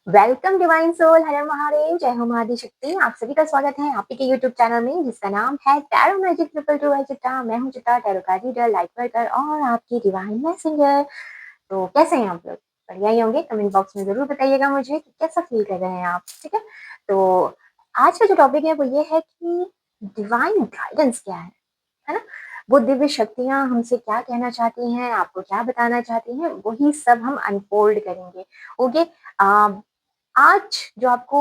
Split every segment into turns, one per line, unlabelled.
Welcome divine soul, हर हर महादेव, जय हो महादी शक्ति। आप सभी का स्वागत है आपके यूट्यूब चैनल में जिसका नाम है tarot magic triple two by Chitra. मैं हूं चित्रा, टैरो का रीडर, लाइट वर्कर और आपकी डिवाइन मैसेंजर। तो कैसे हैं आप लोग? बढ़िया ही होंगे। कमेंट बॉक्स में जरूर बताइएगा मुझे कि कैसा फील कर रहे हैं आप। ठीक है, तो आज का जो टॉपिक है वो ये है कि डिवाइन गाइडेंस क्या है ना? वो दिव्य शक्तियां हमसे क्या कहना चाहती हैं, आपको क्या बताना चाहती हैं, वही सब हम अनफोल्ड करेंगे। ओके, आज जो आपको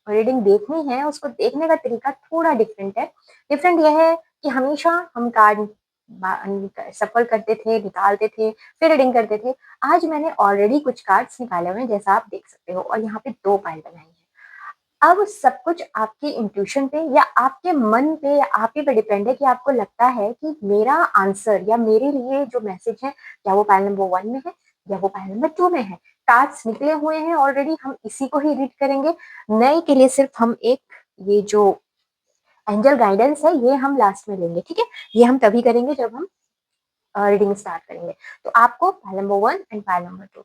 रीडिंग देखनी है उसको देखने का तरीका थोड़ा डिफरेंट है। डिफरेंट यह है कि हमेशा हम कार्ड सफल करते थे, निकालते थे, फिर रीडिंग करते थे। आज मैंने ऑलरेडी कुछ कार्ड्स निकाले हुए हैं, जैसा आप देख सकते हो, और यहाँ पे 2 पाइल बनाई है। अब सब कुछ आपके इंट्यूशन पे या आपके मन पे या आप ही पे डिपेंड है कि आपको लगता है कि मेरा आंसर या मेरे लिए जो मैसेज है, क्या वो पाइल नंबर 1 में है या वो पाइल नंबर 2 में है। कार्ड्स निकले हुए हैं ऑलरेडी, हम इसी को ही रीड करेंगे। नए के लिए सिर्फ हम एक ये जो एंजल गाइडेंस है ये हम लास्ट में लेंगे। ठीक है, ये हम तभी करेंगे जब हम रीडिंग स्टार्ट करेंगे। तो आपको pile number 1 and pile number 2,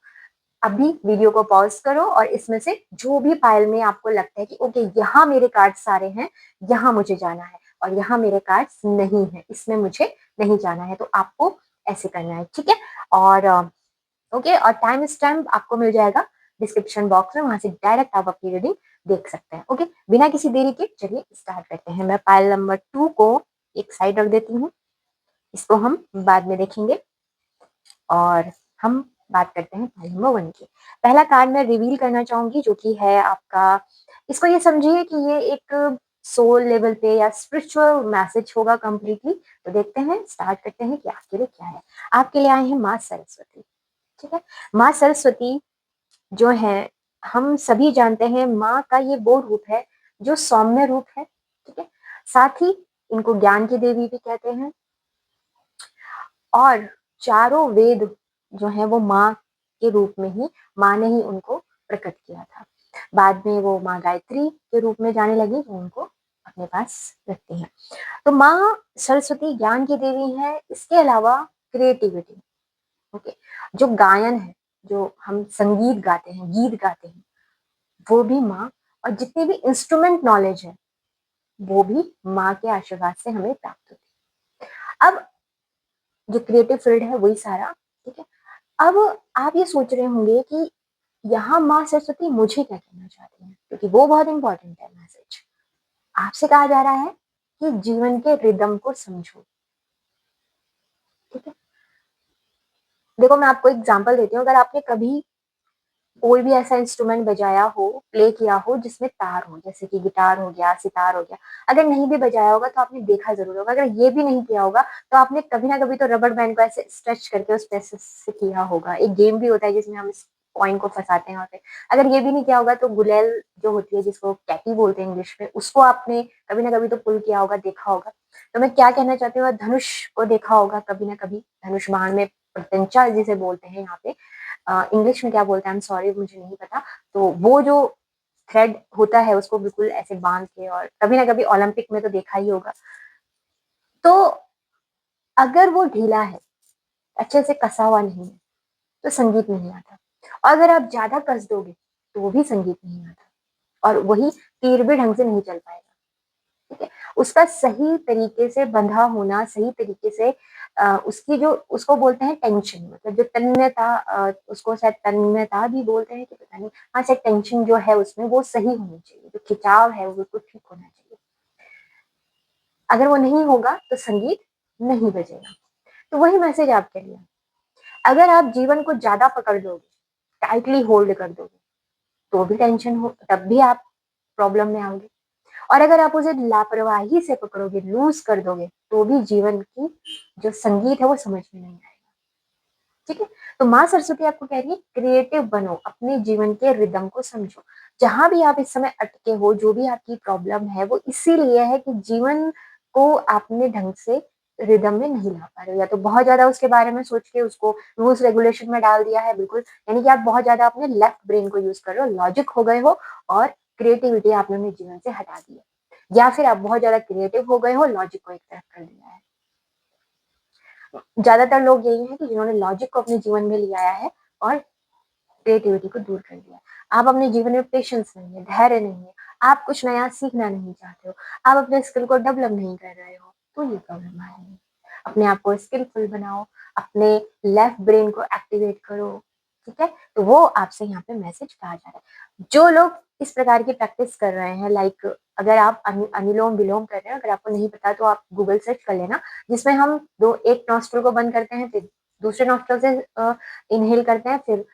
अभी वीडियो को पॉज करो और इसमें से जो भी पाइल में आपको लगता है कि ओके यहाँ मेरे कार्ड्स सारे हैं, यहाँ मुझे जाना है, और यहाँ मेरे कार्ड्स नहीं है, इसमें मुझे नहीं जाना है, तो आपको ऐसे करना है। ठीक है, और ओके, और टाइम स्टैम्प आपको मिल जाएगा डिस्क्रिप्शन बॉक्स में, वहां से डायरेक्ट आप अपनी रीडिंग देख सकते हैं। ओके, बिना किसी देरी के चलिए स्टार्ट करते हैं। मैं पाइल नंबर 2 को एक साइड रख देती हूँ, इसको हम बाद में देखेंगे, और हम बात करते हैं पाइल नंबर 1 की। पहला कार्ड मैं रिवील करना चाहूंगी जो कि है आपका, इसको ये समझिए कि ये एक सोल लेवल पे या स्पिरिचुअल मैसेज होगा कंप्लीटली। तो देखते हैं, स्टार्ट करते हैं कि आपके लिए क्या है। आपके लिए आए हैं माँ सरस्वती। ठीक है, माँ सरस्वती जो है, हम सभी जानते हैं माँ का ये वो रूप है जो सौम्य रूप है। ठीक है, साथ ही इनको ज्ञान की देवी भी कहते हैं, और चारों वेद जो है वो माँ के रूप में ही, माँ ने ही उनको प्रकट किया था। बाद में वो माँ गायत्री के रूप में जाने लगी, जो उनको अपने पास रखती हैं। तो माँ सरस्वती ज्ञान की देवी है। इसके अलावा क्रिएटिविटी, ओके, जो गायन है, जो हम संगीत गाते हैं, गीत गाते हैं, वो भी माँ, और जितनी भी इंस्ट्रूमेंट नॉलेज है वो भी माँ के आशीर्वाद से हमें प्राप्त होती है। अब जो क्रिएटिव फील्ड है वही सारा। ठीक है, अब आप ये सोच रहे होंगे कि यहाँ माँ सरस्वती मुझे क्या कहना चाहती हैं, क्योंकि वो बहुत इंपॉर्टेंट है मैसेज। आपसे कहा जा रहा है कि जीवन के रिदम को समझो। ठीक है, देखो मैं आपको एग्जांपल देती हूँ। अगर आपने कभी कोई भी ऐसा इंस्ट्रूमेंट बजाया हो, प्ले किया हो जिसमें तार हो, जैसे कि गिटार हो गया, सितार हो गया, अगर नहीं भी बजाया होगा तो आपने देखा जरूर होगा। अगर ये भी नहीं किया होगा तो आपने कभी ना कभी तो रबर बैंड को ऐसे स्ट्रेच करके उस पे से किया होगा। एक गेम भी होता है जिसमें हम इस कॉइन को फंसाते हैं, और अगर ये भी नहीं किया होगा तो गुलेल जो होती है, जिसको कैटी बोलते हैं इंग्लिश में, उसको आपने कभी ना कभी तो पुल किया होगा, देखा होगा। तो मैं क्या कहना चाहती हूँ, धनुष को देखा होगा कभी ना कभी, धनुष बाण में प्रत्यंचा जिसे बोलते हैं यहाँ पे, इंग्लिश में क्या बोलते हैं, आई एम सॉरी मुझे नहीं पता। तो वो जो थ्रेड होता है उसको बिल्कुल ऐसे बांध के, और कभी ना कभी ओलंपिक में तो देखा ही होगा। तो अगर वो ढीला है, अच्छे से कसा हुआ नहीं है, तो संगीत नहीं आता। और अगर आप ज्यादा कस दोगे तो वो भी संगीत नहीं आता, और वही तीर भी ढंग से नहीं चल पाएगा। ठीक है, उसका सही तरीके से बंधा होना, सही तरीके से उसकी जो, उसको बोलते हैं टेंशन, मतलब जो तन्यता, उसको शायद तन्यता भी बोलते हैं कि पता नहीं, हाँ शायद टेंशन जो है उसमें वो सही होनी चाहिए, जो खिंचाव है वो बिल्कुल ठीक होना चाहिए। अगर वो नहीं होगा तो संगीत नहीं बजेगा। तो वही मैसेज आपके लिए, अगर आप जीवन को ज्यादा पकड़ लोगे, टाइटली होल्ड कर दोगे, तो भी टेंशन हो, तब भी आप प्रॉब्लम में आओगे। और अगर आप उसे लापरवाही से पकड़ोगे, लूज कर दोगे, तो भी जीवन की जो संगीत है वो समझ में नहीं आएगा। ठीक है, तो माँ सरस्वती आपको कह रही है क्रिएटिव बनो, अपने जीवन के रिदम को समझो। जहां भी आप इस समय अटके हो, जो भी आपकी प्रॉब्लम है, वो इसीलिए है कि जीवन को आपने ढंग से रिदम में नहीं ला पा रहे हो, या तो बहुत ज्यादा उसके बारे में सोच के उसको रूल्स रेगुलेशन में डाल दिया है बिल्कुल, यानी कि आप बहुत ज्यादा अपने लेफ्ट ब्रेन को यूज कर रहे हो, लॉजिक हो गए हो, और क्रिएटिविटी आपने अपने जीवन से हटा दी है। या फिर आप बहुत ज्यादा क्रिएटिव हो गए हो, लॉजिक को एक तरफ कर दिया है। ज्यादातर लोग यही है कि जिन्होंने लॉजिक को अपने जीवन में ले आया है और क्रिएटिविटी को दूर कर दिया। आप अपने जीवन में पेशेंस नहीं है, धैर्य नहीं है, आप कुछ नया सीखना नहीं चाहते हो, आप अपने स्किल को डेवलप नहीं कर रहे हो, तो ये प्रॉब्लम आ रही है। अपने आप को स्किलफुल बनाओ, अपने लेफ्ट ब्रेन को एक्टिवेट करो, ठीक है? तो वो आपसे यहाँ पे मैसेज कहा जा रहा है। जो लोग इस प्रकार की प्रैक्टिस कर रहे हैं, लाइक अगर आप अनुलोम-विलोम कर रहे हैं, अगर आपको नहीं पता तो आप गूगल सर्च कर लेना, जिसमें हम एक नॉस्ट्रिल को बंद करते हैं, फिर दूसरे नॉस्ट्रिल से इन्हेल करते हैं, फिर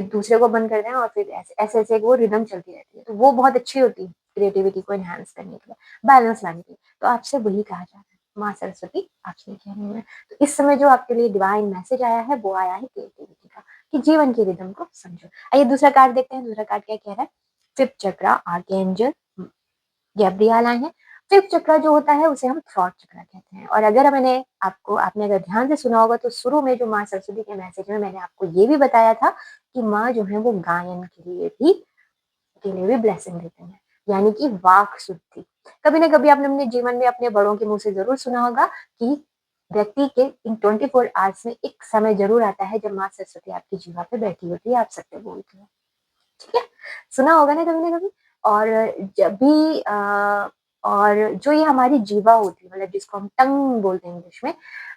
दूसरे को बंद करते हैं और फिर ऐसे-ऐसे वो रिदम चलती रहती है। तो वो बहुत अच्छी होती है क्रिएटिविटी को एनहांस करने के लिए, बैलेंस लाने के लिए। तो आपसे वही कहा जा रहा है, माँ सरस्वती आपसे कह रही हैं। तो इस समय जो आपके लिए डिवाइन मैसेज आया है, वो आया है क्रिएटिविटी का, कि जीवन की रिदम को समझो। आइए दूसरा कार्ड देखते हैं, दूसरा कार्ड क्या कह रहा है? फिफ्थ चक्रा, आर्कएंजल गैब्रियल आए हैं। फिफ्थ चक्र जो होता है उसे हम थ्रॉट चक्र कहते हैं। और अगर आपने अगर ध्यान से सुना होगा तो शुरू में जो माँ सरस्वती के मैसेज में मैंने आपको ये भी बताया था कि माँ जो है वो गायन के लिए भी ब्लेसिंग देते हैं, यानी कि वाक शुद्धि। कभी ना कभी आपने अपने जीवन में अपने बड़ों के मुंह से जरूर सुना होगा कि व्यक्ति के इन 24 आवर्स में एक समय जरूर आता है जब माँ सरस्वती आपकी जीवा पे बैठी होती है, आप सत्य बोलती है, ठीक है? सुना होगा ना कभी। और जब भी और जो ये हमारी जीवा होती है, मतलब जिसको हम टंग बोलते हैं इंग्लिश में,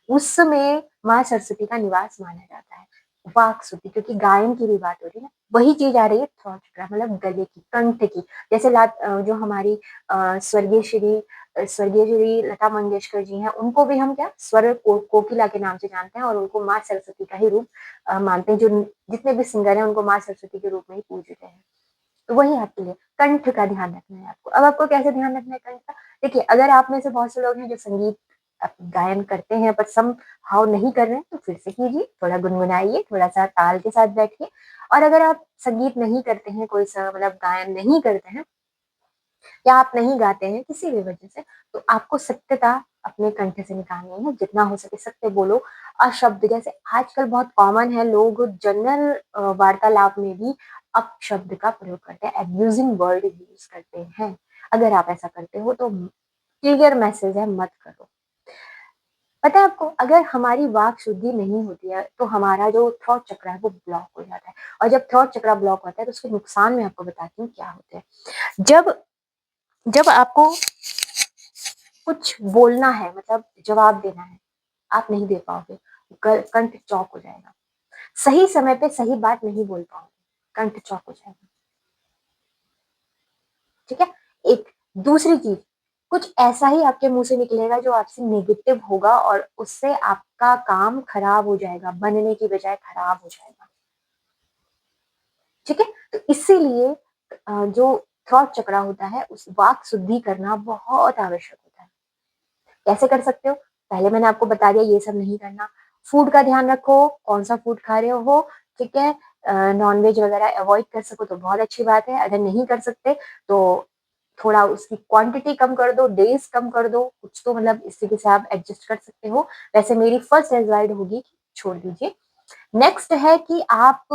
उसमें माँ सरस्वती का निवास माना जाता है। वाक शुद्धि, क्योंकि गायन की भी बात हो रही है ना, वही चीज आ रही है थ्रोट चक्र, मतलब गले की, कंठ की। जैसे जो हमारी स्वर्गीय श्री लता मंगेशकर जी हैं, उनको भी हम क्या कोकिला के नाम से जानते हैं, और उनको माँ सरस्वती का ही रूप मानते हैं। जो जितने भी सिंगर हैं उनको माँ सरस्वती के रूप में ही पूजते हैं। तो वही आपके लिए कंठ का ध्यान रखना है आपको। अब आपको कैसे ध्यान रखना है कंठ का? देखिए, अगर आप में से बहुत से लोग हैं जो संगीत गायन करते हैं पर सम हाउ नहीं कर रहे हैं, तो फिर से कीजिए, थोड़ा गुनगुनाइए, थोड़ा सा ताल के साथ बैठिए। और अगर आप संगीत नहीं करते हैं, कोई सा मतलब गायन नहीं करते हैं, या आप नहीं गाते हैं किसी भी वजह से, तो आपको सत्यता अपने कंठ से निकालनी है। जितना हो सके सत्य बोलो। अशब्द, जैसे आजकल बहुत कॉमन है, लोग जनरल वार्तालाप में भी अपशब्द का प्रयोग करते हैं, एब्यूजिंग वर्ड यूज करते हैं। अगर आप ऐसा करते हो तो क्लियर मैसेज है, मत करो। पता है आपको, अगर हमारी वाक शुद्धि नहीं होती है तो हमारा जो थॉट चक्र है वो ब्लॉक हो जाता है। और जब थॉट चक्र ब्लॉक होता है तो उसके नुकसान मैं आपको बताती हूँ क्या होते हैं। जब जब आपको कुछ बोलना है, मतलब जवाब देना है, आप नहीं दे पाओगे, कंठ चौक हो जाएगा। सही समय पे सही बात नहीं बोल पाओगे, कंठ चौक हो जाएगा, ठीक है? एक दूसरी चीज, कुछ ऐसा ही आपके मुंह से निकलेगा जो आपसे नेगेटिव होगा, और उससे आपका काम खराब हो जाएगा, बनने की बजाय खराब हो जाएगा, ठीक है? तो इसीलिए जो थॉट चक्र होता है उस वाक शुद्धि करना बहुत आवश्यक होता है। कैसे कर सकते हो? पहले मैंने आपको बता दिया, ये सब नहीं करना। फूड का ध्यान रखो, कौन सा फूड खा रहे हो, ठीक है? नॉनवेज वगैरह अवॉइड कर सको तो बहुत अच्छी बात है। अगर नहीं कर सकते तो थोड़ा उसकी क्वांटिटी कम कर दो, डेज कम कर दो, कुछ तो मतलब इस तरीके से आप एडजस्ट कर सकते हो। वैसे मेरी फर्स्ट एडवाइस होगी कि छोड़ दीजिए। नेक्स्ट है कि आप,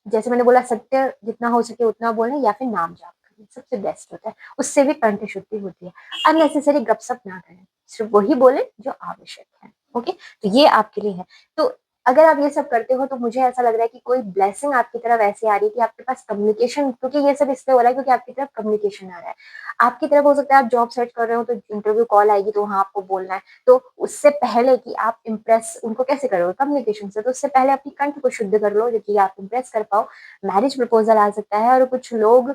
जैसे मैंने बोला, सत्य जितना हो सके उतना बोलें, या फिर नाम जाप करें, सबसे बेस्ट होता है। उससे भी कंठ शुद्धि होती है। अननेसेसरी गपशप ना करें, सिर्फ वही बोले जो आवश्यक है। ओके, तो ये आपके लिए है। तो अगर आप ये सब करते हो तो मुझे ऐसा लग रहा है कि कोई ब्लेसिंग आपकी तरफ ऐसे आ रही है कि आपके पास कम्युनिकेशन, क्योंकि ये सब इसलिए हो रहा है क्योंकि आपकी तरफ कम्युनिकेशन आ रहा है। आपकी तरफ हो सकता है आप जॉब सर्च कर रहे हो तो इंटरव्यू कॉल आएगी तो वहाँ आपको बोलना है। तो उससे पहले कि आप इम्प्रेस उनको कैसे करोगे? कम्युनिकेशन से। तो उससे पहले अपनी कंठ को शुद्ध कर लो, जो आप इम्प्रेस कर पाओ। मैरिज प्रपोजल आ सकता है, और कुछ लोग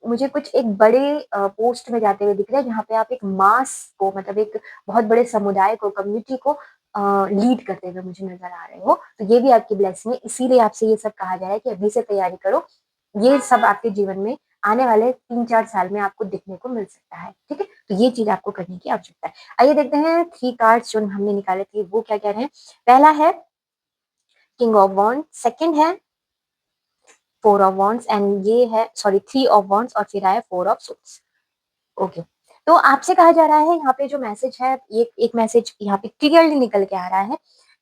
मुझे कुछ एक बड़े पोस्ट में जाते हुए दिख रहे हैं, जहाँ पे आप एक मास को, मतलब एक बहुत बड़े समुदाय को, कम्युनिटी को लीड करते हुए मुझे नजर आ रहे हो। तो ये भी आपकी ब्लेसिंग है, इसीलिए आपसे ये सब कहा जा रहा है कि अभी से तैयारी करो। ये सब आपके जीवन में आने वाले 3-4 साल में आपको दिखने को मिल सकता है, ठीक है? तो ये चीज आपको करने की आवश्यकता है। आइए देखते हैं 3 कार्ड्स जो हमने निकाले थे वो क्या कह रहे हैं। पहला है किंग ऑफ वॉन्ड, सेकंड है 4 ऑफ वॉन्ड्स, एंड ये है, सॉरी, 3 ऑफ वॉन्ड्स, और फिर आया 4 ऑफ सोर्ड्स। ओके, तो आपसे कहा जा रहा है यहाँ पे जो मैसेज है, ये एक मैसेज यहाँ पे क्लियरली निकल के आ रहा है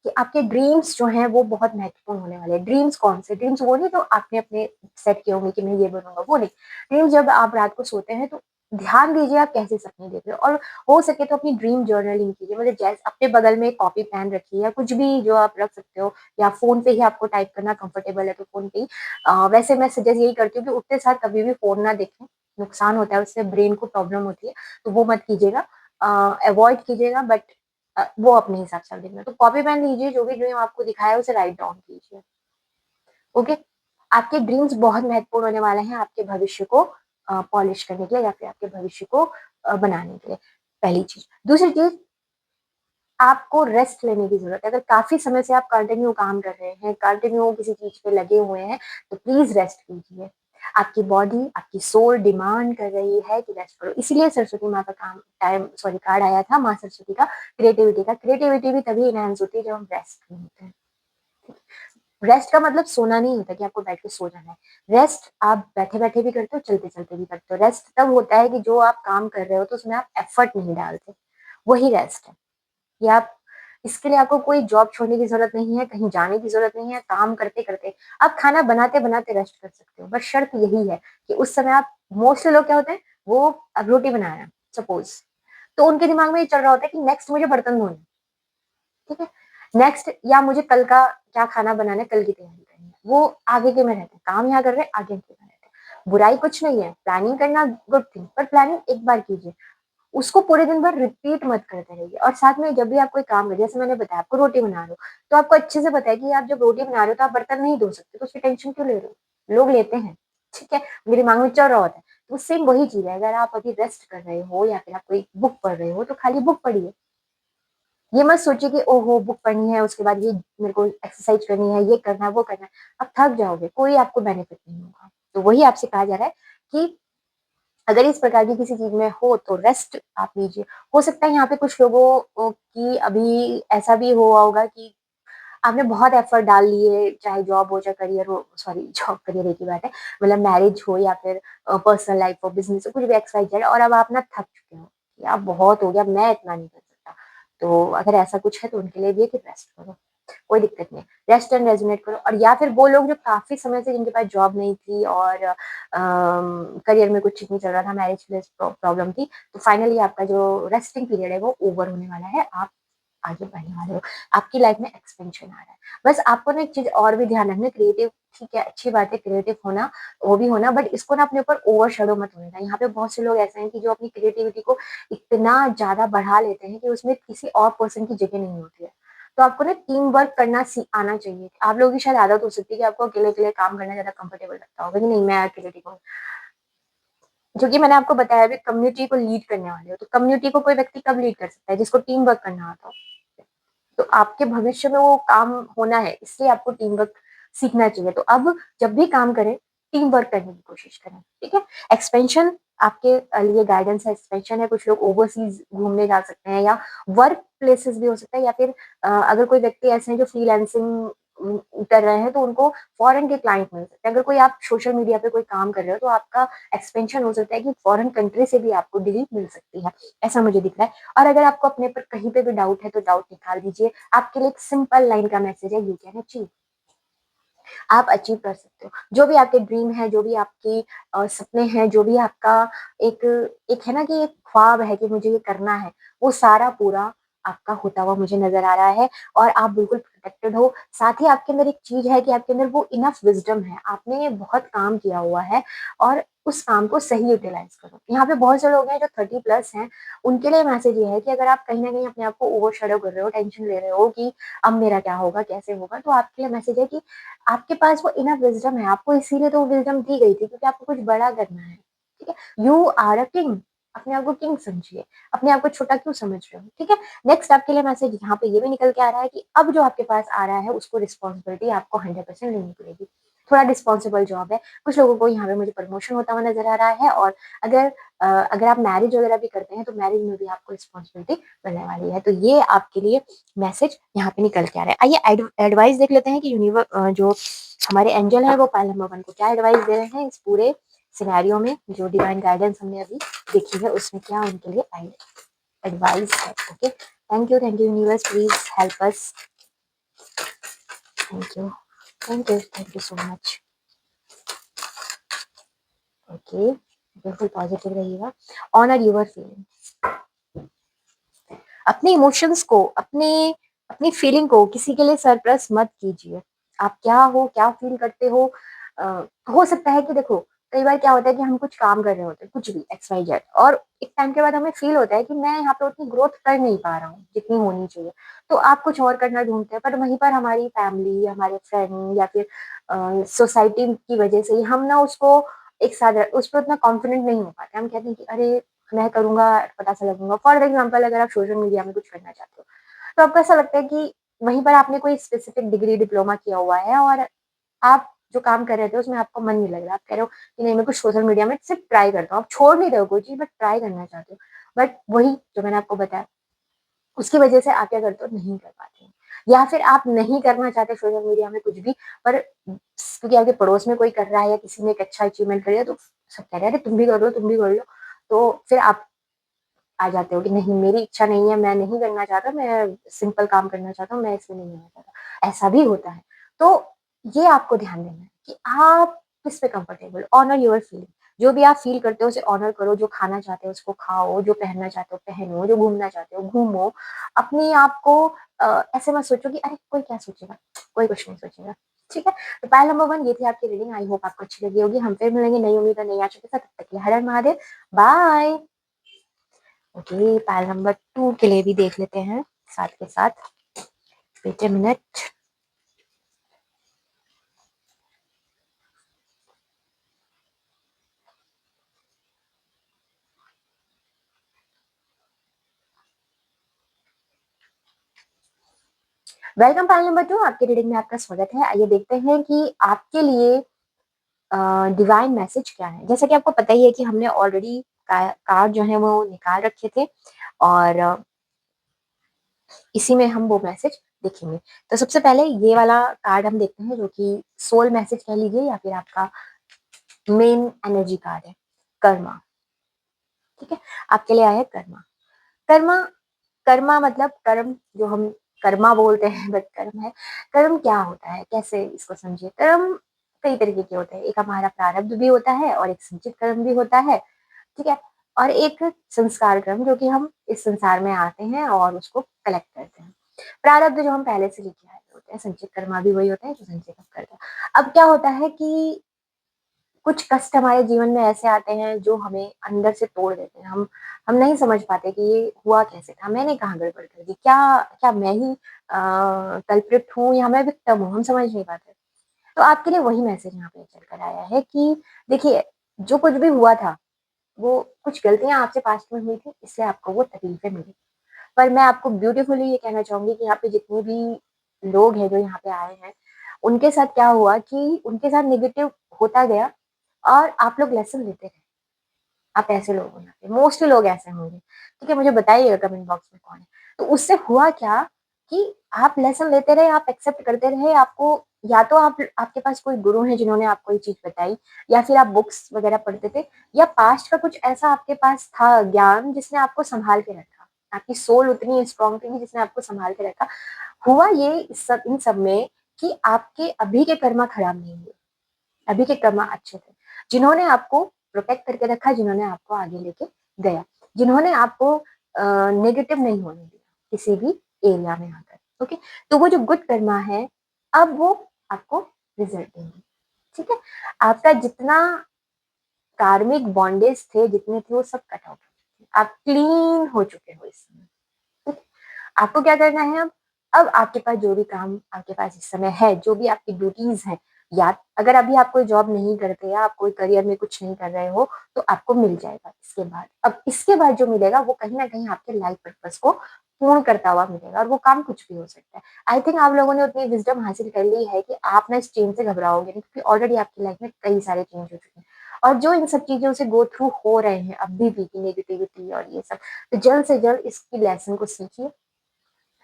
कि आपके ड्रीम्स जो हैं वो बहुत महत्वपूर्ण होने वाले हैं। ड्रीम्स कौन से? ड्रीम्स वो नहीं तो आपने अपने सेट किए होंगे कि मैं ये बनूंगा, वो नहीं। ड्रीम्स जब आप रात को सोते हैं तो ध्यान दीजिए आप कैसे सपने देख रहे हो, और हो सके तो अपनी ड्रीम जर्नलिंग कीजिए। मतलब जैसे अपने बगल में कॉपी पेन रखिए या कुछ भी जो आप रख सकते हो, या फोन पे ही आपको टाइप करना कंफर्टेबल है तो फोन पे ही। वैसे मैं सजेस्ट यही करती हूँ कि उठते साथ कभी भी फोन ना देखें, नुकसान होता है उससे, ब्रेन को प्रॉब्लम होती है, तो वो मत कीजिएगा, अवॉइड कीजिएगा। बट वो अपने हिसाब से आप देखना, तो कॉपी पेन लीजिए, जो भी ड्रीम आपको दिखाया है उसे राइट डाउन कीजिए। ओके, आपके ड्रीम्स बहुत महत्वपूर्ण होने वाले हैं आपके भविष्य को पॉलिश करने के लिए, या फिर आपके भविष्य को बनाने के लिए। पहली चीज। दूसरी चीज, आपको रेस्ट लेने की जरूरत है। अगर काफी समय से आप कंटिन्यू काम कर रहे हैं, कंटिन्यू किसी चीज पे लगे हुए हैं, तो प्लीज रेस्ट कीजिए। आपकी बॉडी, आपकी सोल डिमांड कर रही है कि रेस्ट करो। इसीलिए सरस्वती माँ का काम टाइम सॉरी कार्ड आया था, माँ सरस्वती का, क्रिएटिविटी का। क्रिएटिविटी भी तभी इनहेंस होती है जब हम रेस्ट करते हैं। रेस्ट का मतलब सोना नहीं होता कि आपको बैठ के सो जाना है। रेस्ट आप बैठे बैठे भी करते हो, चलते चलते भी करते हो। रेस्ट तब होता है कि जो आप काम कर रहे हो तो उसमें आप एफर्ट नहीं डालते, वही रेस्ट है। या आप, इसके लिए आपको कोई जॉब छोड़ने की जरूरत नहीं है, कहीं जाने की जरूरत नहीं है। काम करते करते आप खाना बनाते बनाते रेस्ट कर सकते हो। बस शर्त यही है कि उस समय आप, मोस्टली लोग क्या होते हैं, वो अब रोटी बना रहे हैं सपोज, तो उनके दिमाग में ये चल रहा होता है कि नेक्स्ट मुझे बर्तन धोने, ठीक है, नेक्स्ट, या मुझे कल का क्या खाना बनाना है, कल की तैयारी करनी है। वो आगे के में रहते हैं, काम यहाँ कर रहे हैं, आगे के में रहते हैं। बुराई कुछ नहीं है, प्लानिंग करना गुड थिंग, पर प्लानिंग एक बार कीजिए, उसको पूरे दिन भर रिपीट मत करते रहिए। और साथ में जब भी आप कोई काम करें, जैसे मैंने बताया आपको रोटी बना रहे हो, तो आपको अच्छे से पता है कि आप जब रोटी बना रहे हो तो आप बर्तन नहीं धो सकते, तो उसकी टेंशन क्यों ले रहे हो? लोग लेते हैं, ठीक है, मेरे दिमाग में चल रहा होता है। तो सेम वही चीज है, अगर आप अभी रेस्ट कर रहे हो या फिर आप कोई बुक पढ़ रहे हो, तो खाली बुक पढ़िए। ये मत सोचिए कि ओहो बुक पढ़नी है, उसके बाद ये मेरे को एक्सरसाइज करनी है, ये करना है, वो करना है। आप थक जाओगे, कोई आपको बेनिफिट नहीं होगा। तो वही आपसे कहा जा रहा है कि अगर इस प्रकार की किसी चीज में हो तो रेस्ट आप लीजिए। हो सकता है यहाँ पे कुछ लोगों की अभी ऐसा भी हुआ होगा कि आपने बहुत एफर्ट डाल लिए, चाहे जॉब हो चाहे करियर हो, सॉरी जॉब करियर एक ही बात है, मतलब मैरिज हो या फिर पर्सनल लाइफ हो, बिजनेस हो, कुछ भी एक्स वाई जेड, और अब आप ना थक चुके हो, या बहुत हो गया, मैं इतना नहीं कर सकता। तो अगर ऐसा कुछ है तो उनके लिए भी है कि रेस्ट करो, कोई दिक्कत नहीं, रेस्ट एंड रेजुनेट करो। और या फिर वो लोग जो काफी समय से जिनके पास जॉब नहीं थी और करियर में कुछ ठीक नहीं चल रहा था, मैरिज प्रॉब्लम थी, तो फाइनली आपका जो रेस्टिंग पीरियड है वो ओवर होने वाला है, आप आगे बढ़ने वाले हो, आपकी लाइफ में एक्सपेंशन आ रहा है। बस आपको ना एक चीज और भी ध्यान रखना, क्रिएटिव ठीक है, अच्छी बात है क्रिएटिव होना, वो भी होना, बट इसको ना अपने ऊपर ओवर शेडो मत होने देना। यहाँ पे बहुत से लोग ऐसे हैं कि जो अपनी क्रिएटिविटी को इतना ज्यादा बढ़ा लेते हैं कि उसमें किसी और पर्सन की जगह नहीं होती है। तो आपको ना टीम वर्क करना आना चाहिए। आप लोगों की शायद आदत हो सकती है कि आपको अकेले अकेले काम करना ज्यादा कंफर्टेबल लगता होगा कि नहीं मैं अकेले ठीक हूँ, जो कि मैंने आपको बताया अभी, कम्युनिटी को लीड करने वाले हो, तो कम्युनिटी को कोई व्यक्ति कब लीड कर सकता है? जिसको टीम वर्क करना आता हो। तो आपके भविष्य में वो काम होना है, इसलिए आपको टीम वर्क सीखना चाहिए। तो अब जब भी काम करें, टीम वर्क करने की कोशिश करें, ठीक है। एक्सपेंशन आपके लिए गाइडेंस है, एक्सपेंशन है, कुछ लोग ओवरसीज घूमने जा सकते हैं, या वर्क प्लेसेस भी हो सकता है, या फिर अगर कोई व्यक्ति ऐसे हैं जो फ्रीलांसिंग कर रहे हैं तो उनको फॉरेन के क्लाइंट मिल सकते हैं। अगर कोई आप सोशल मीडिया पे कोई काम कर रहे हो तो आपका एक्सपेंशन हो सकता है कि फॉरेन कंट्री से भी आपको डील मिल सकती है, ऐसा मुझे दिख रहा है। और अगर आपको अपने पर कहीं पे भी डाउट है तो डाउट निकाल दीजिए। आपके लिए एक सिंपल लाइन का मैसेज है, यू कैन अचीव, आप अचीव कर सकते हो। जो भी आपके ड्रीम है, जो भी आपकी सपने हैं, जो भी आपका एक एक है ना कि एक ख्वाब है कि मुझे ये करना है, वो सारा पूरा आपका होता हुआ मुझे नजर आ रहा है। और आप बिल्कुल प्रोटेक्टेड हो। साथ ही आपके अंदर एक चीज है कि आपके अंदर वो इनफ विजडम है, आपने बहुत काम किया हुआ है, और उस काम को सही यूटिलाइज करो। यहाँ पे बहुत से लोग हैं जो 30+ हैं, उनके लिए मैसेज ये है कि अगर आप कहीं ना कहीं अपने आप को ओवर शेडो कर रहे हो, टेंशन ले रहे हो कि अब मेरा क्या होगा, कैसे होगा, तो आपके लिए मैसेज है कि आपके पास वो इनफ विजडम है। आपको इसीलिए तो वो विजडम दी गई थी क्योंकि आपको कुछ बड़ा करना है, ठीक है। यू आर अ किंग, अपने आप को किंग समझिए, अपने आप को छोटा क्यों समझ रहे हो, ठीक है। नेक्स्ट आपके लिए मैसेज यहाँ पे ये भी निकल के आ रहा है कि अब जो आपके पास आ रहा है उसको रिस्पॉन्सिबिलिटी आपको 100% लेनी पड़ेगी। थोड़ा रिस्पॉन्सिबल जॉब है। कुछ लोगों को यहाँ पे मुझे प्रमोशन होता हुआ नजर आ रहा है। और अगर आप मैरिज वगैरह भी करते हैं तो मैरिज में भी आपको रिस्पॉन्सिबिलिटी मिलने वाली है। तो ये आपके लिए मैसेज यहाँ पे निकल के आ रहा है। आइए एडवाइस देख लेते हैं कि जो हमारे एंजल है वो पाइल नंबर 1 को क्या एडवाइस दे रहे हैं इस पूरे सिनेरियो में। जो डिवाइन गाइडेंस हमने अभी देखी है उसमें क्या उनके लिए एडवाइस है। Okay, thank you universe, please help us. Thank you, thank you so much. Okay, बिल्कुल पॉजिटिव रहिएगा। ऑनर यूर फीलिंग्स, अपने इमोशंस को, अपने अपनी फीलिंग को किसी के लिए सरप्रेस मत कीजिए। आप क्या हो, क्या फील करते हो। अ, हो सकता है कि देखो, कई बार क्या होता है कि हम कुछ काम कर रहे होते हैं, कुछ भी एक्स वाई जेड, और एक टाइम के बाद हमें फील होता है कि मैं यहाँ पे उतनी ग्रोथ कर नहीं पा रहा हूँ जितनी होनी चाहिए। तो आप कुछ और करना ढूंढते हैं, पर वहीं पर हमारी फैमिली, हमारे फ्रेंड या फिर सोसाइटी की वजह से ही हम ना उसको एक साथ उस पर उतना कॉन्फिडेंट नहीं हो पाते। हम कहते हैं कि अरे मैं करूँगा, पता-सा लगूँगा। फॉर एग्ज़ाम्पल अगर आप सोशल मीडिया में कुछ करना चाहते हो, तो आपको ऐसा लगता है कि वहीं पर आपने कोई स्पेसिफिक डिग्री, डिप्लोमा किया हुआ है और आप जो काम कर रहे थे उसमें आपको मन नहीं लग रहा। आप कह रहे हो कि नहीं, मैं कुछ सोशल मीडिया में सिर्फ़ ट्राई करता हूँ। आप छोड़ नहीं रहे हो कोई चीज़, बट ट्राई करना चाहते हो। बट वही जो मैंने आपको बताया, उसकी वजह से आप क्या करते हो, नहीं कर पाते हो। या फिर आप नहीं करना चाहते सोशल मीडिया में कुछ भी, पर क्योंकि आपके पड़ोस में कोई कर रहा है या किसी ने एक अच्छा अचीवमेंट कर लिया, तो सब कह रहे हैं, "अरे तुम भी कर लो, तुम भी कर लो।" तो फिर आप आ जाते हो कि नहीं, मेरी इच्छा नहीं है, मैं नहीं करना चाहता, मैं सिंपल काम करना चाहता हूँ, मैं इसमें नहीं आना चाहता। ऐसा भी होता है। तो ये आपको ध्यान देना है कि आप किस पे कंफर्टेबल हो। ऑनर योर फीलिंग, जो भी आप फील करते हो उसे ऑनर करो। जो खाना चाहते हो उसको खाओ, जो पहनना चाहते हो पहनो, जो घूमना चाहते हो घूमो। अपने आप को ऐसे मत सोचो कि अरे कोई क्या सोचेगा, कोई कुछ नहीं सोचेगा। ठीक है? तो पाइल नंबर 1 ये थी आपकी रीडिंग। आई होप आपको अच्छी लगी होगी। हम फिर मिलेंगे नई उम्मीद और नई आशा के साथ। तब तक के लिए हर हर Mahadev. Bye. Okay, pile number 2 के लिए भी देख लेते हैं साथ के साथ। Wait a minute. Welcome pile number 2, आपकी रीडिंग में आपका स्वागत है। आइए देखते हैं कि आपके लिए डिवाइन मैसेज क्या है। जैसा कि आपको पता ही है कि हमने ऑलरेडी कार्ड जो है वो निकाल रखे थे, और इसी में हम वो मैसेज देखेंगे। तो सबसे पहले ये वाला कार्ड हम देखते हैं, जो कि सोल मैसेज कह लीजिए या फिर आपका मेन एनर्जी कार्ड है, कर्मा। ठीक है, आपके लिए आया है कर्मा। कर्मा, कर्मा मतलब कर्म, जो हम कर्मा बोलते हैं, बट कर्म है। कर्म क्या होता है, कैसे इसको समझिए। कर्म कई तरीके के होते हैं। एक हमारा प्रारब्ध भी होता है और एक संचित कर्म भी होता है। ठीक है, और एक संस्कार कर्म, जो कि हम इस संसार में आते हैं और उसको कलेक्ट करते हैं। प्रारब्ध जो हम पहले से लेके आए होते हैं, संचित कर्मा भी वही होता है जो संचित हम करते हैं। अब क्या होता है कि कुछ कष्ट हमारे जीवन में ऐसे आते हैं जो हमें अंदर से तोड़ देते हैं। हम नहीं समझ पाते कि ये हुआ कैसे था, मैंने कहाँ गड़बड़ कर दी, क्या क्या मैं ही कल्प्रिट हूँ या मैं विक्टिम हूँ, हम समझ नहीं पाते। तो आपके लिए वही मैसेज यहाँ पे चल कर आया है कि देखिए, जो कुछ भी हुआ था, वो कुछ गलतियां आपसे पास्ट में हुई थी, इसलिए आपको वो तकलीफें मिली। पर मैं आपको ब्यूटीफुली ये कहना चाहूंगी कि यहाँ पे जितने भी लोग हैं जो यहाँ पे आए हैं, उनके साथ क्या हुआ कि उनके साथ नेगेटिव होता गया और आप लोग लेसन लेते रहे। आप ऐसे लोग हो यहाँ पे, मोस्टली लोग ऐसे होंगे। ठीक है, मुझे बताइएगा कमेंट बॉक्स में कौन है। तो उससे हुआ क्या कि आप लेसन लेते रहे, आप एक्सेप्ट करते रहे। आपको या तो आपके पास कोई गुरु है जिन्होंने आपको ये चीज बताई, या फिर आप बुक्स वगैरह पढ़ते थे, या पास्ट का कुछ ऐसा आपके पास था ज्ञान जिसने आपको संभाल के रखा। आपकी सोल उतनी स्ट्रांग थी जिसने आपको संभाल के रखा। हुआ ये इन सब में कि आपके अभी के कर्मा खराब नहीं हुए, अभी के कर्मा अच्छे थे, जिन्होंने आपको प्रोटेक्ट करके रखा, जिन्होंने आपको आगे लेके गया, जिन्होंने आपको नेगेटिव नहीं होने दिया किसी भी एरिया में आकर। ओके, तो वो जो गुड कर्मा है, अब वो आपको रिजल्ट देंगे। ठीक है, आपका जितना कार्मिक बॉन्डेज थे, जितने थे, वो सब कट आउट हो चुके हैं। आप क्लीन हो चुके हो इस समय। ठीक है? आपको क्या करना है अब आपके पास जो भी काम आपके पास इस समय है, जो भी आपकी ड्यूटीज है, या अगर अभी आप कोई जॉब नहीं करते या आप कोई करियर में कुछ नहीं कर रहे हो, तो आपको मिल जाएगा इसके बाद। अब इसके बाद जो मिलेगा वो कहीं ना कहीं आपके लाइफ पर्पस को पूर्ण करता हुआ मिलेगा, और वो काम कुछ भी हो सकता है। आई थिंक आप लोगों ने उतनी विजडम हासिल कर ली है कि आप ना इस चेंज से घबराओगे नहीं, क्योंकि ऑलरेडी आपकी लाइफ में कई सारे चेंज हो चुके हैं। और जो इन सब चीजों से गो थ्रू हो रहे हैं अभी भी, नेगेटिविटी और ये सब, तो जल्द से जल्द इसकी लेसन को सीखिए,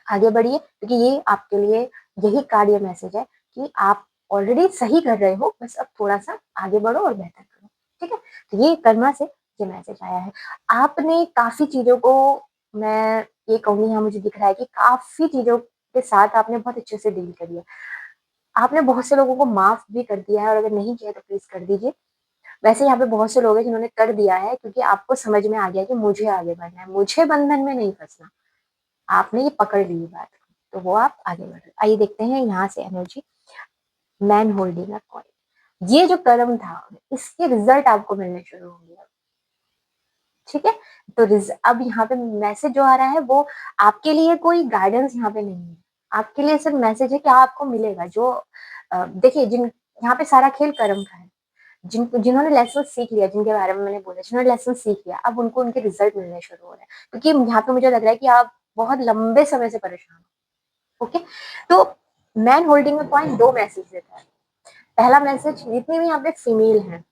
आगे बढ़िए, क्योंकि ये आपके लिए, यही कार्ड ये मैसेज है कि आप ऑलरेडी सही कर रहे हो, बस अब थोड़ा सा आगे बढ़ो और बेहतर करो। ठीक है, तो ये कर्मा से ये मैसेज आया है। आपने काफी चीजों को, मैं ये कहूंगी, यहाँ मुझे दिख रहा है कि काफी चीजों के साथ आपने बहुत अच्छे से डील करी है। आपने बहुत से लोगों को माफ भी कर दिया है, और अगर नहीं किया तो प्लीज कर दीजिए। वैसे यहाँ पे बहुत से लोग हैं जिन्होंने कर दिया है क्योंकि आपको समझ में आ गया कि मुझे आगे बढ़ना है, मुझे बंधन में नहीं फँसना। आपने ये पकड़ ली बात, तो वो आप आगे बढ़ रहे। आइए देखते हैं यहाँ से energy man holding a coin. ये जो कर्म था इसके रिजल्ट आपको मिलने शुरू होंगे अब, ठीक है? तो अब यहाँ पे मैसेज जो आ रहा है वो आपके लिए कोई गाइडेंस यहाँ पे नहीं है। आपके लिए सिर्फ मैसेज है क्या आपको मिलेगा जो देखिए जिन यहाँ पे सारा खेल कर्म का है। जिन्होंने लेसन सीख लिया, जिनके बारे में मैंने बोला, जिन्होंने लेसन सीख लिया, अब उनको उनके रिजल्ट मिलने शुरू हो रहे हैं। क्योंकि यहाँ पे मुझे लग रहा है कि आप बहुत लंबे समय से परेशान हो। ओके, तो मैन होल्डिंग में पॉइंट 2 मैसेज देता है। पहला मैसेज, जितनी भी यहाँ पे फीमेल हैं,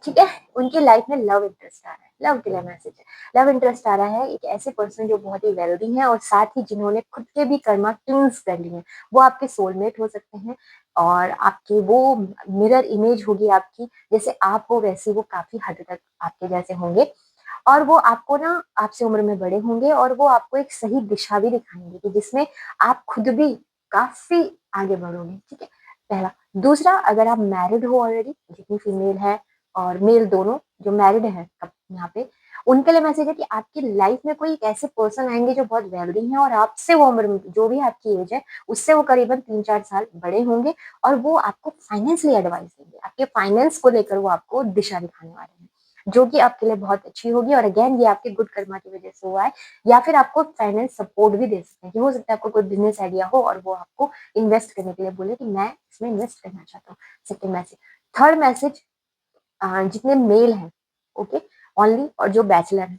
ठीक है, उनकी लाइफ में लव इंटरेस्ट आ रहा है। लव के लिए मैसेज है, लव इंटरेस्ट आ रहा है एक ऐसे पर्सन जो बहुत ही वेल्दी है और साथ ही जिन्होंने खुद के भी कर्मा क्लींस कर लिए हैं। वो आपके सोलमेट हो सकते हैं और आपकी वो मिरर इमेज होगी आपकी, जैसे आप हो वैसे वो काफी हद तक आपके जैसे होंगे और वो आपको ना आपसे उम्र में बड़े होंगे और वो आपको एक सही दिशा भी दिखाएंगे कि जिसमें आप खुद भी काफी आगे बढ़ोगे, ठीक है? पहला। दूसरा, अगर आप मैरिड हो ऑलरेडी, जितनी फीमेल है और मेल दोनों जो मैरिड है यहाँ पे, उनके लिए मैसेज है कि आपकी लाइफ में कोई एक ऐसे पर्सन आएंगे जो बहुत वेल्दी हैं और आपसे वो उम्र में जो भी आपकी एज है उससे वो करीबन 3-4 साल बड़े होंगे और वो आपको फाइनेंशियली एडवाइस देंगे। आपके फाइनेंस को लेकर वो आपको दिशा दिखाने वाले हैं, जो कि आपके लिए बहुत अच्छी होगी। और अगेन ये आपके गुड कर्मा की वजह से हुआ है, या फिर आपको फाइनेंस सपोर्ट भी दे सकते हैं कि हो सकता है आपको कोई बिजनेस आइडिया हो और वो आपको इन्वेस्ट करने के लिए बोले कि मैं इसमें इन्वेस्ट करना चाहता हूँ। Second message. थर्ड मैसेज, जितने मेल हैं, ओके, ओनली, और जो बैचलर है,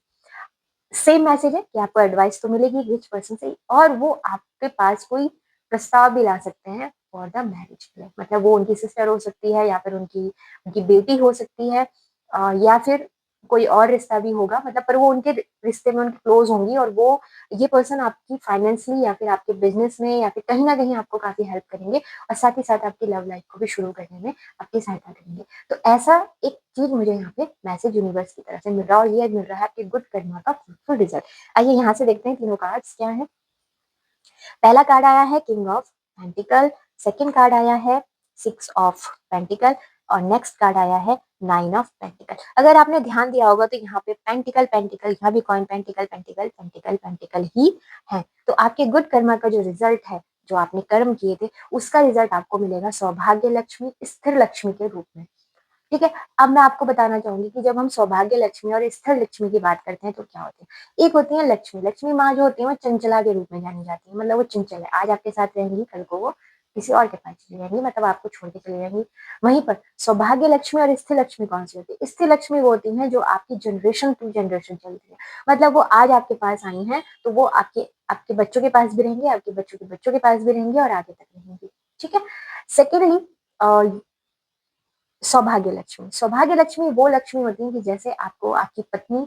सेम मैसेज है कि आपको एडवाइस तो मिलेगी रिच पर्सन से और वो आपके पास कोई प्रस्ताव भी ला सकते हैं फॉर द मैरिज के लिए। मतलब वो उनकी सिस्टर हो सकती है या फिर उनकी उनकी बेटी हो सकती है, या फिर कोई और रिश्ता भी होगा, मतलब पर वो उनके रिश्ते में उनकी क्लोज होंगी और वो ये पर्सन आपकी फाइनेंशियली या फिर आपके बिजनेस में या फिर कहीं ना कहीं आपको काफी हेल्प करेंगे और साथ ही साथ आपकी लव लाइफ को भी शुरू करने में आपकी सहायता करेंगे। तो ऐसा एक चीज मुझे यहाँ पे मैसेज यूनिवर्स की तरफ से मिल रहा है और ये मिल रहा है आपके गुड कर्मा का फ्रूटफुल रिजल्ट। आइए यहाँ से देखते हैं तीनों कार्ड्स क्या है। पहला कार्ड आया है king of pentacle, second card आया है 6 ऑफ पेंटिकल और नेक्स्ट कार्ड आया है 9 ऑफ पेंटिकल। अगर आपने ध्यान दिया होगा तो यहाँ पे पेंटिकल पेंटिकल, यहाँ भी coin pentacle pentacle pentacle pentacle ही है। तो आपके गुड कर्मा का जो रिजल्ट है, जो आपने कर्म किए थे, उसका रिजल्ट आपको मिलेगा सौभाग्य लक्ष्मी, स्थिर लक्ष्मी के रूप में, ठीक है? अब मैं आपको बताना चाहूंगी कि जब हम सौभाग्य लक्ष्मी और स्थिर लक्ष्मी की बात करते हैं तो क्या होते हैं। एक होती है लक्ष्मी, लक्ष्मी माँ जो होती है वो चंचला के रूप में जानी जाती है, मतलब वो चंचल है, आज आपके साथ रहेंगी कल को वो किसी और के पास चली जाएंगी, मतलब आपको छोड़ के चली जाएंगी। वहीं पर सौभाग्य लक्ष्मी और स्थिर लक्ष्मी कौन सी होती है? स्थिर लक्ष्मी वो होती है जो आपकी जनरेशन टू जनरेशन चलती है, मतलब वो आज आपके पास आई है तो वो आपके आपके बच्चों के पास भी रहेंगे, आपके बच्चों के बच्चों के पास भी रहेंगे और आगे तक रहेंगी, ठीक है? सेकेंडली, सौभाग्य लक्ष्मी, सौभाग्य लक्ष्मी वो लक्ष्मी होती है कि जैसे आपको आपकी पत्नी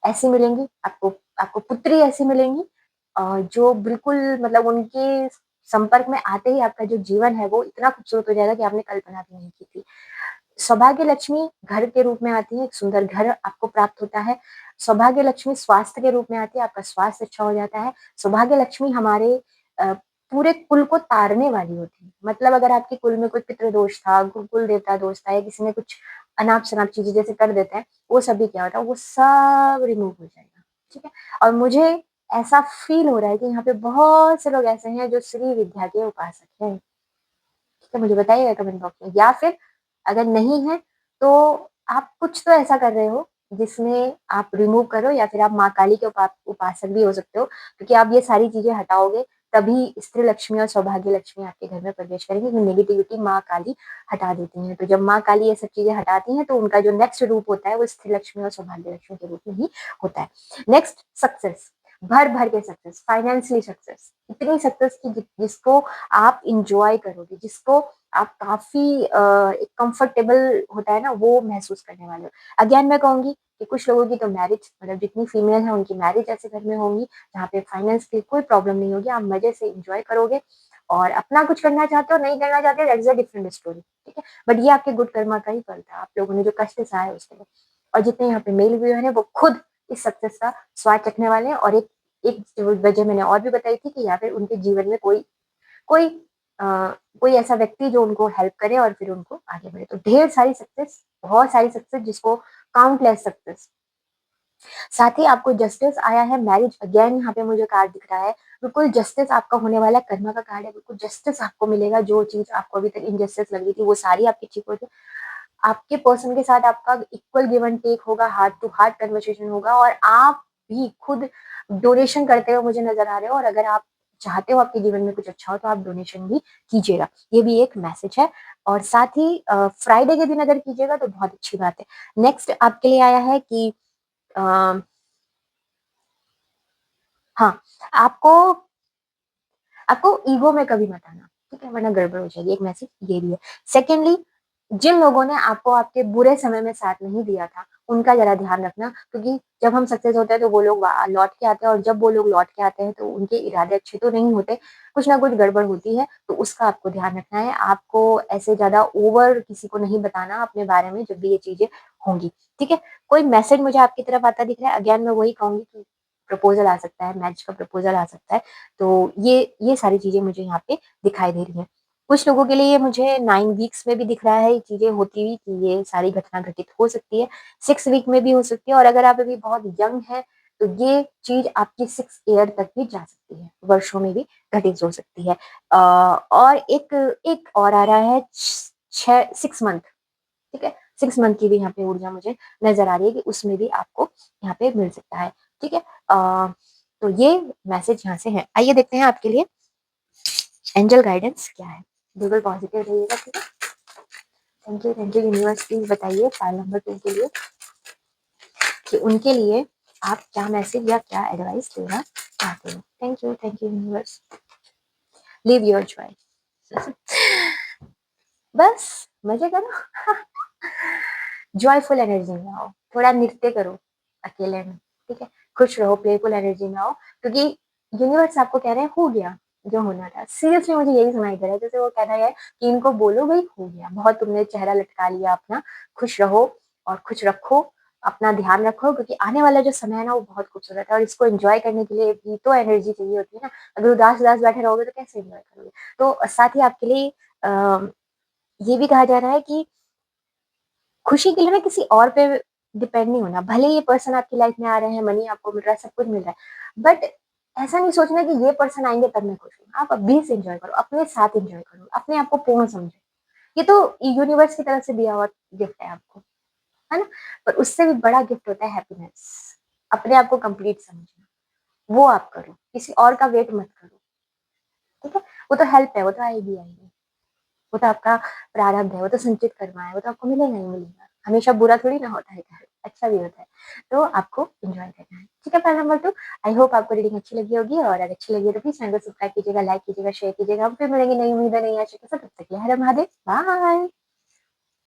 ऐसी मिलेंगी, आपको आपको पुत्री ऐसी मिलेंगी, जो बिल्कुल मतलब उनके संपर्क में आते ही आपका जो जीवन है वो इतना खूबसूरत हो जाएगा कि आपने कल्पना भी नहीं की थी। सौभाग्य लक्ष्मी घर के रूप में आती है, एक सुंदर घर आपको प्राप्त होता है। सौभाग्य लक्ष्मी स्वास्थ्य के रूप में आती है, आपका स्वास्थ्य अच्छा हो जाता है। सौभाग्य लक्ष्मी हमारे पूरे कुल को तारने वाली होती है, मतलब अगर आपके कुल में कोई पितृ दोष था, कुल देवता दोष था या किसी ने कुछ अनाप शनाप चीजें जैसे कर देते हैं, वो सभी क्या होता है, वो सब रिमूव हो जाएगा, ठीक है? और मुझे ऐसा फील हो रहा है कि यहाँ पे बहुत से लोग ऐसे हैं जो श्री विद्या के उपासक हैं, ठीक है? मुझे बताइएगा कमेंट बॉक्स में, या फिर अगर नहीं है तो आप कुछ तो ऐसा कर रहे हो जिसमें आप रिमूव करो, या फिर आप माँ काली के उपासक भी हो सकते हो, क्योंकि आप ये सारी चीजें हटाओगे तभी स्त्री लक्ष्मी और सौभाग्य लक्ष्मी आपके घर में प्रवेश करेंगे, क्योंकि नेगेटिविटी माँ काली हटा देती हैं। तो जब माँ काली ये सब चीजें हटाती हैं तो उनका जो नेक्स्ट रूप होता है वो स्त्री लक्ष्मी और सौभाग्य लक्ष्मी के रूप में ही होता है। नेक्स्ट, सक्सेस, भर भर के सक्सेस, फाइनेंशियली सक्सेस, इतनी सक्सेस की जिसको आप इंजॉय करोगे, जिसको आप काफी एक कंफर्टेबल होता है ना वो महसूस करने वाले हो। अगेन मैं कहूंगी कि कुछ लोगों की तो मैरिज, मतलब जितनी फीमेल है उनकी मैरिज ऐसे घर में होंगी जहाँ पे फाइनेंस की कोई प्रॉब्लम नहीं होगी, आप मजे से इंजॉय करोगे और अपना कुछ करना चाहते हो, नहीं करना चाहते, दैट्स अ डिफरेंट स्टोरी, ठीक है? बट ये आपके गुड कर्मा का ही फल था, आप लोगों ने जो कष्ट सहा है उसके लिए। और जितने यहाँ पे मेल व्यूअर है वो खुद इस सक्सेस का स्वाद चखने वाले हैं। और एक एक वजह मैंने और भी बताई थी कि या फिर उनके जीवन में कोई कोई कोई ऐसा व्यक्ति जो उनको हेल्प करे और फिर उनको आगे बढ़े। तो ढेर सारी सक्सेस, बहुत सारी सक्सेस जिसको काउंटलेस सक्सेस। साथ ही आपको जस्टिस आया है, मैरिज अगेन यहाँ पे मुझे कार्ड दिख रहा है। बिल्कुल जस्टिस आपका होने वाला है, कर्मा का कार्ड है, बिल्कुल जस्टिस आपको मिलेगा। जो चीज़ आपको अभी तक इनजस्टिस लग रही थी वो सारी आपकी ठीक हो जाए। आपके पर्सन के साथ आपका इक्वल गिव एंड टेक होगा, हार्ट टू हार्ट कन्वर्सेशन होगा और आप भी खुद डोनेशन करते हुए मुझे नज़र आ रहे हो और अगर आप चाहते हो आपके जीवन में कुछ अच्छा हो तो आप डोनेशन भी कीजिएगा। ये भी एक मैसेज है और साथ ही फ्राइडे के दिन अगर कीजिएगा तो बहुत अच्छी बात है। नेक्स्ट आपके लिए आया है कि अ, हाँ, आपको आपको ईगो में कभी मत आना, ठीक है? वरना गड़बड़ हो जाएगी, एक मैसेज ये भी है। सेकेंडली, जिन लोगों ने आपको आपके बुरे समय में साथ नहीं दिया था, उनका ज़रा ध्यान रखना क्योंकि जब हम सक्सेस होते हैं तो वो लोग लौट के आते हैं और जब वो लोग लौट के आते हैं तो उनके इरादे अच्छे तो नहीं होते, कुछ ना कुछ गड़बड़ होती है, तो उसका आपको ध्यान रखना है। आपको ऐसे ज़्यादा ओवर किसी को नहीं बताना अपने बारे में जब भी ये चीज़ें होंगी, ठीक है? कोई मैसेज मुझे आपकी तरफ आता दिख रहा है, अगेन मैं वही कहूँगी कि प्रपोज़ल आ सकता है, मैरिज का प्रपोज़ल आ सकता है। तो ये सारी चीज़ें मुझे यहाँ पे दिखाई दे रही हैं। कुछ लोगों के लिए मुझे 9 वीक्स में भी दिख रहा है ये चीज़ें होती हुई कि ये सारी घटना घटित हो सकती है। 6 वीक में भी हो सकती है और अगर आप अभी बहुत यंग हैं, तो ये चीज़ आपकी 6 ईयर तक भी जा सकती है, वर्षों में भी घटित हो सकती है। और एक एक और आ रहा है 6 मंथ, ठीक है? 6 मंथ की भी यहाँ पे ऊर्जा मुझे नज़र आ रही है कि उसमें भी आपको यहाँ पे मिल सकता है, ठीक है? तो ये मैसेज यहाँ से है। आइए देखते हैं आपके लिए एंजल गाइडेंस क्या है। बिल्कुल पॉजिटिव रहिएगा, ठीक है? थैंक यू यूनिवर्स, प्लीज बताइए फाइल नंबर 2 के लिए कि उनके लिए आप क्या मैसेज या क्या एडवाइस देना चाहते हो। Thank you universe. Live your Joy. बस मजे करो। जॉयफुल एनर्जी में आओ, थोड़ा नृत्य करो अकेले में, ठीक है? खुश रहो, प्लेफुल एनर्जी में आओ क्योंकि यूनिवर्स आपको कह रहे हैं हो गया जो होना था। सीरियसली मुझे यही सुनाई दे रहा है, जैसे वो कह रहा है कि इनको बोलो भाई हो गया, बहुत तुमने चेहरा लटका लिया अपना, खुश रहो और खुश रखो, अपना ध्यान रखो क्योंकि आने वाला जो समय है ना वो बहुत खूबसूरत है और इसको एंजॉय करने के लिए भी तो एनर्जी चाहिए होती है ना। अगर उदास उदास बैठे रहोगे तो कैसे एंजॉय करोगे? तो साथ ही आपके लिए ये भी कहा जा रहा है कि खुशी के लिए ना किसी और पे डिपेंड नहीं होना। भले ये पर्सन आपकी लाइफ में आ रहे हैं, मनी आपको मिल रहा है, सब कुछ मिल रहा है, बट ऐसा नहीं सोचना कि ये पर्सन आएँगे तब मैं खुश हूँ। आप अभी से एन्जॉय करो, अपने साथ एन्जॉय करो, अपने आप को पूर्ण समझो। ये तो यूनिवर्स की तरफ से दिया हुआ गिफ्ट है आपको, है ना? पर उससे भी बड़ा गिफ्ट होता है हैप्पीनेस। अपने आप को कंप्लीट समझना, वो आप करो, किसी और का वेट मत करो, ठीक है? वो तो हेल्प है, वो तो आएगी आएगी। वो तो आपका प्रारब्ध है, वो तो संचित कर्म है, वो तो आपको मिलेगा ही मिलेगा। हमेशा बुरा थोड़ी ना होता है, अच्छा भी होता है। तो आपको एन्जॉय करना है। ठीक है, पॉइंट नंबर 2। आई होप आपको रीडिंग अच्छी लगी होगी और अगर अच्छी लगी है तो प्लीज़ चैनल को सब्सक्राइब कीजिएगा, लाइक कीजिएगा, शेयर कीजिएगा। हम फिर मिलेंगे नई उम्मीद है, नई आशा के साथ। तब तक के लिए हर हर महादेव, बाय।